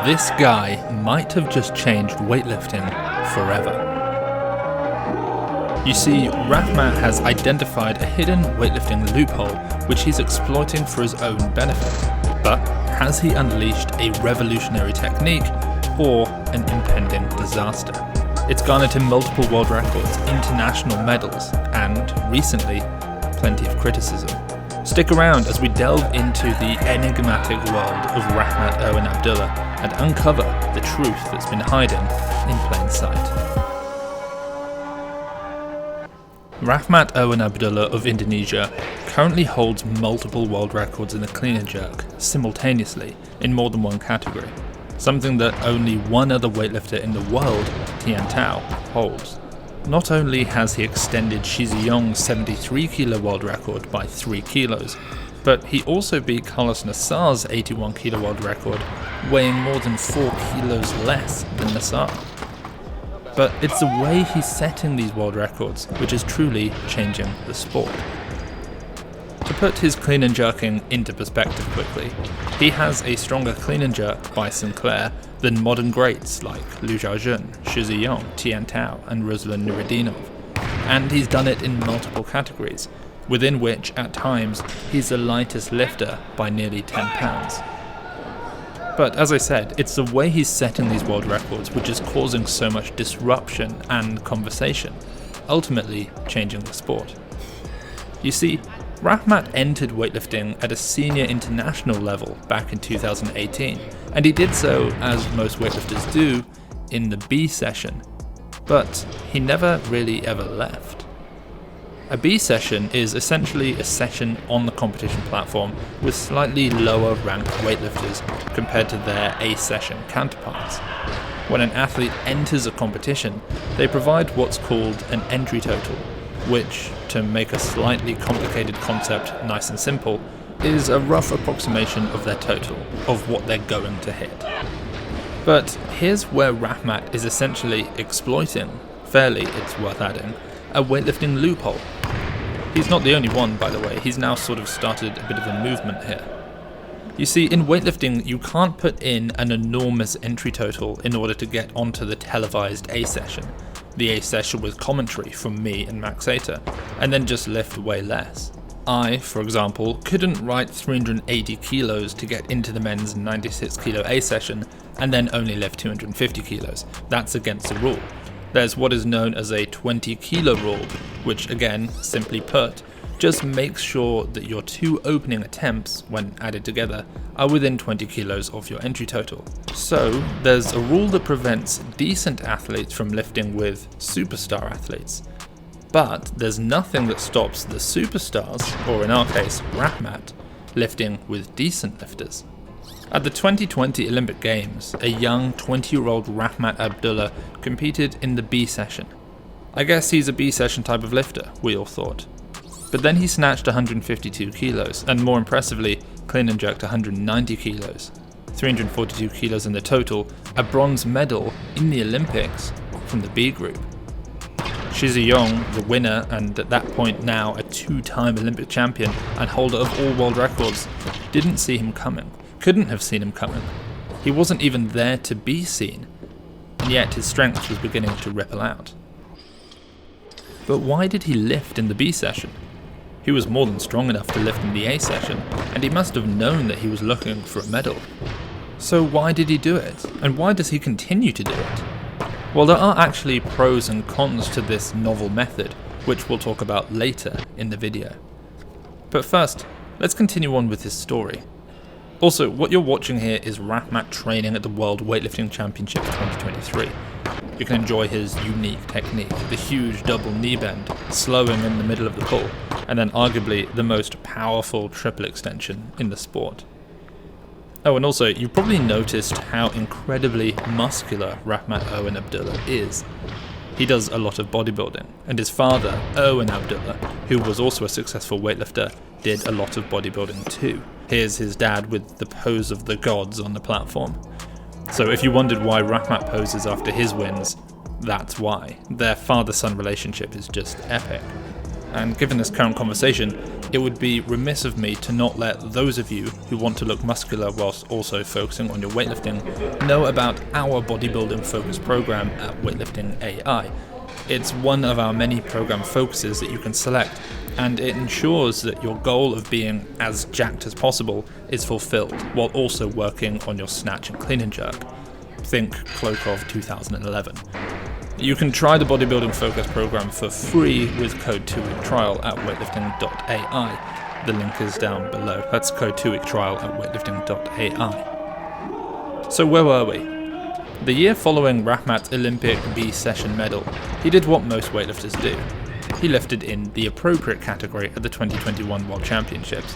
This guy might have just changed weightlifting forever. You see, Rahmat has identified a hidden weightlifting loophole which he's exploiting for his own benefit. But has he unleashed a revolutionary technique or an impending disaster? It's garnered him multiple world records, international medals, and, recently, plenty of criticism. Stick around as we delve into the enigmatic world of Rahmat Erwin Abdullah and uncover the truth that's been hiding in plain sight. Rahmat Erwin Abdullah of Indonesia currently holds multiple world records in the clean and jerk simultaneously in more than one category, something that only one other weightlifter in the world, Tian Tao, holds. Not only has he extended Shizi Yong's 73 kilo world record by 3 kilos, but he also beat Carlos Nassar's 81 kilo world record, weighing more than 4 kilos less than Nassar. But it's the way he's setting these world records which is truly changing the sport. To put his clean and jerking into perspective quickly, he has a stronger clean and jerk by Sinclair than modern greats like Liu Xiaojun, Shizi Yong, Tian Tao and Ruslan Nureddinov, and he's done it in multiple categories, within which at times he's the lightest lifter by nearly 10 pounds. But as I said, it's the way he's setting these world records which is causing so much disruption and conversation, ultimately changing the sport. You see, Rahmat entered weightlifting at a senior international level back in 2018, and he did so, as most weightlifters do, in the B session, but he never really ever left. A B session is essentially a session on the competition platform with slightly lower ranked weightlifters compared to their A session counterparts. When an athlete enters a competition, they provide what's called an entry total, which, to make a slightly complicated concept nice and simple, is a rough approximation of their total, of what they're going to hit. But here's where Rahmat is essentially exploiting, fairly it's worth adding, a weightlifting loophole. He's not the only one, by the way, he's now sort of started a bit of a movement here. You see, in weightlifting, you can't put in an enormous entry total in order to get onto the televised A session, the A session with commentary from me and Max Ater, and then just lift way less. I, for example, couldn't write 380 kilos to get into the men's 96 kilo A session and then only lift 250 kilos. That's against the rule. There's what is known as a 20 kilo rule, which again, simply put, just makes sure that your two opening attempts, when added together, are within 20 kilos of your entry total. So there's a rule that prevents decent athletes from lifting with superstar athletes. But there's nothing that stops the superstars, or in our case, Rahmat, lifting with decent lifters. At the 2020 Olympic Games, a young 20-year-old Rahmat Abdullah competed in the B session. I guess he's a B session type of lifter, we all thought. But then he snatched 152 kilos, and more impressively, clean and jerked 190 kilos. 342 kilos in the total, a bronze medal in the Olympics from the B group. Shizi Yong, the winner and at that point now a 2-time Olympic champion and holder of all world records, didn't see him coming. Couldn't have seen him coming. He wasn't even there to be seen, and yet his strength was beginning to ripple out. But why did he lift in the B session? He was more than strong enough to lift in the A session, and he must have known that he was looking for a medal. So why did he do it, and why does he continue to do it? Well, there are actually pros and cons to this novel method, which we'll talk about later in the video. But first, let's continue on with his story. Also, what you're watching here is Rahmat training at the World Weightlifting Championship 2023. You can enjoy his unique technique, the huge double knee bend, slowing in the middle of the pull, and then arguably the most powerful triple extension in the sport. Oh, and also, you've probably noticed how incredibly muscular Rahmat Erwin Abdullah is. He does a lot of bodybuilding, and his father, Erwin Abdullah, who was also a successful weightlifter, did a lot of bodybuilding too. Here's his dad with the pose of the gods on the platform. So if you wondered why Rahmat poses after his wins, that's why. Their father-son relationship is just epic. And given this current conversation, it would be remiss of me to not let those of you who want to look muscular whilst also focusing on your weightlifting know about our bodybuilding focus program at Weightlifting AI. It's one of our many program focuses that you can select, and it ensures that your goal of being as jacked as possible is fulfilled while also working on your snatch and clean and jerk. Think Cloak of 2011. You can try the Bodybuilding Focus program for free with code 2weektrial at weightlifting.ai. The link is down below. That's code 2weektrial at weightlifting.ai. So where were we? The year following Rahmat's Olympic B session medal, he did what most weightlifters do. He lifted in the appropriate category at the 2021 World Championships.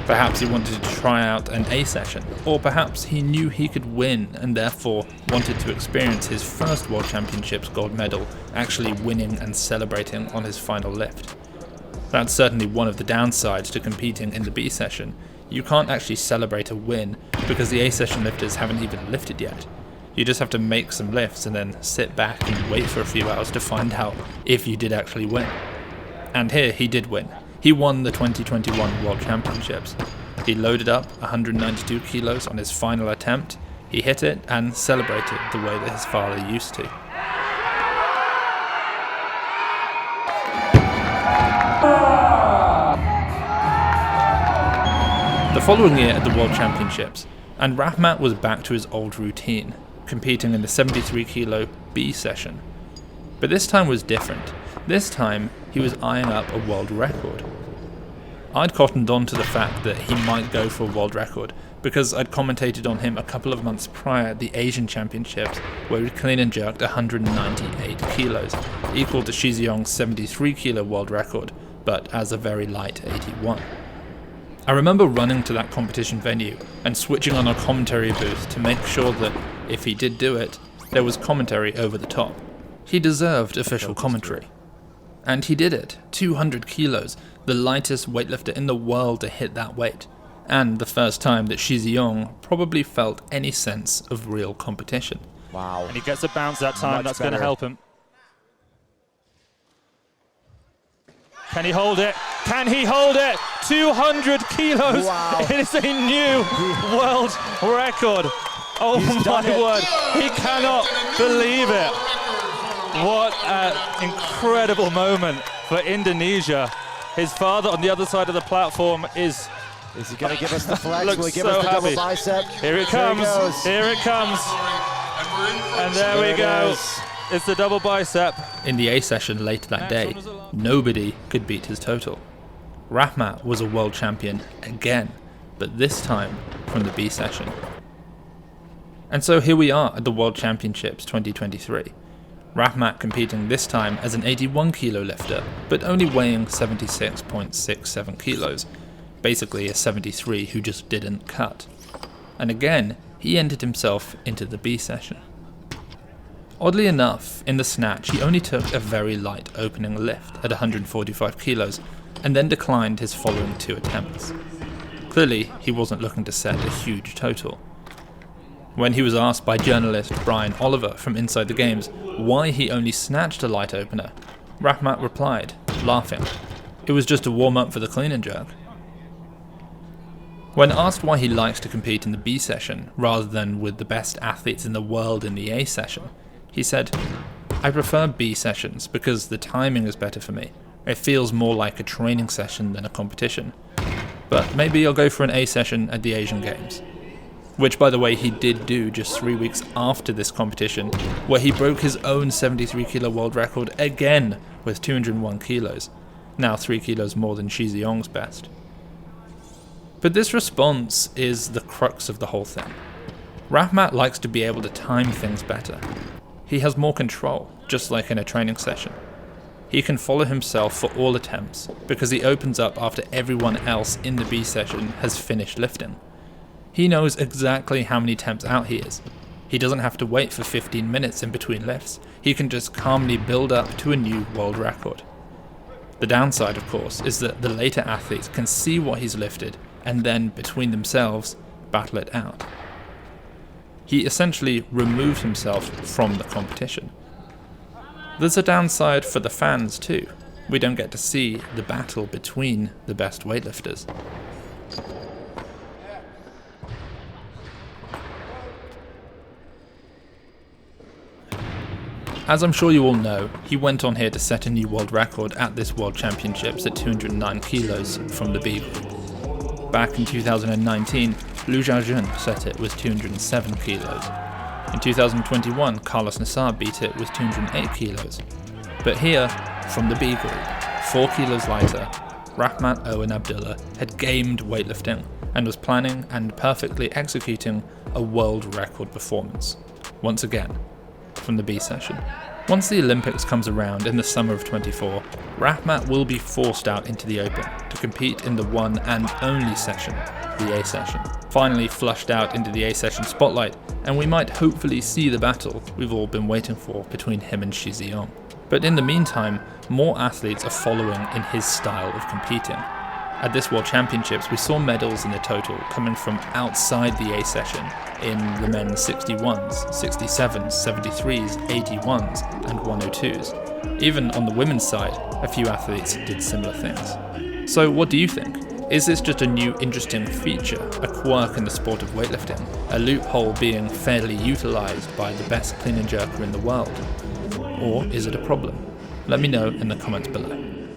Perhaps he wanted to try out an A session, or perhaps he knew he could win and therefore wanted to experience his first World Championships gold medal actually winning and celebrating on his final lift. That's certainly one of the downsides to competing in the B session. You can't actually celebrate a win because the A session lifters haven't even lifted yet. You just have to make some lifts and then sit back and wait for a few hours to find out if you did actually win. And here he did win. He won the 2021 World Championships. He loaded up 192 kilos on his final attempt, he hit it and celebrated the way that his father used to. The following year at the World Championships, and Rahmat was back to his old routine, competing in the 73 kilo B session. But this time was different. This time, he was eyeing up a world record. I'd cottoned on to the fact that he might go for a world record because I'd commentated on him a couple of months prior at the Asian Championships where he clean and jerked 198 kilos, equal to Shi Xiong's 73 kilo world record, but as a very light 81. I remember running to that competition venue and switching on a commentary booth to make sure that, if he did do it, there was commentary over the top. He deserved official commentary. And he did it, 200 kilos, the lightest weightlifter in the world to hit that weight, and the first time that Shi Xiong probably felt any sense of real competition. Wow. And he gets a bounce that time, that's going to help him. Can he hold it? Can he hold it? 200 kilos! Wow. It is a new world record. Oh my word, he cannot believe it. What an incredible moment for Indonesia. His father on the other side of the platform is he going to give us the flex? looks Will he give so us the happy. double bicep? Here it comes, here it comes. And there we go. It's the double bicep. In the A session later that day, nobody could beat his total. Rahmat was a world champion again, but this time from the B session. And so here we are at the World Championships 2023. Rahmat competing this time as an 81 kilo lifter, but only weighing 76.67 kilos, basically a 73 who just didn't cut. And again, he entered himself into the B session. Oddly enough, in the snatch he only took a very light opening lift at 145 kilos, and then declined his following two attempts. Clearly, he wasn't looking to set a huge total. When he was asked by journalist Brian Oliver from Inside the Games why he only snatched a light opener, Rahmat replied, laughing, "It was just a warm-up for the clean and jerk." When asked why he likes to compete in the B session rather than with the best athletes in the world in the A session, he said, "I prefer B sessions because the timing is better for me. It feels more like a training session than a competition. But maybe I'll go for an A session at the Asian Games." Which, by the way, he did do just 3 weeks after this competition, where he broke his own 73 kilo world record again with 201 kilos, now 3 kilos more than Shi Xiong's best. But this response is the crux of the whole thing. Rahmat likes to be able to time things better. He has more control, just like in a training session. He can follow himself for all attempts, because he opens up after everyone else in the B session has finished lifting. He knows exactly how many attempts out he is. He doesn't have to wait for 15 minutes in between lifts. He can just calmly build up to a new world record. The downside, of course, is that the later athletes can see what he's lifted and then, between themselves, battle it out. He essentially removed himself from the competition. There's a downside for the fans too. we don't get to see the battle between the best weightlifters. As I'm sure you all know, he went on here to set a new world record at this World Championships at 209 kilos from the B group. Back in 2019, Liu Xiaojun set it with 207 kilos. In 2021, Carlos Nassar beat it with 208 kilos. But here, from the B group, 4 kilos lighter, Rahmat Abdullah had gamed weightlifting and was planning and perfectly executing a world record performance. Once again, from the B session. Once the Olympics comes around in the summer of 24, Rahmat will be forced out into the open to compete in the one and only session, the A session. Finally flushed out into the A session spotlight, and we might hopefully see the battle we've all been waiting for between him and Shi Ziyong. But in the meantime, more athletes are following in his style of competing. At this World Championships, we saw medals in the total coming from outside the A session in the men's 61s, 67s, 73s, 81s and 102s. Even on the women's side, a few athletes did similar things. So what do you think? Is this just a new interesting feature, a quirk in the sport of weightlifting, a loophole being fairly utilised by the best clean and jerker in the world? Or is it a problem? Let me know in the comments below.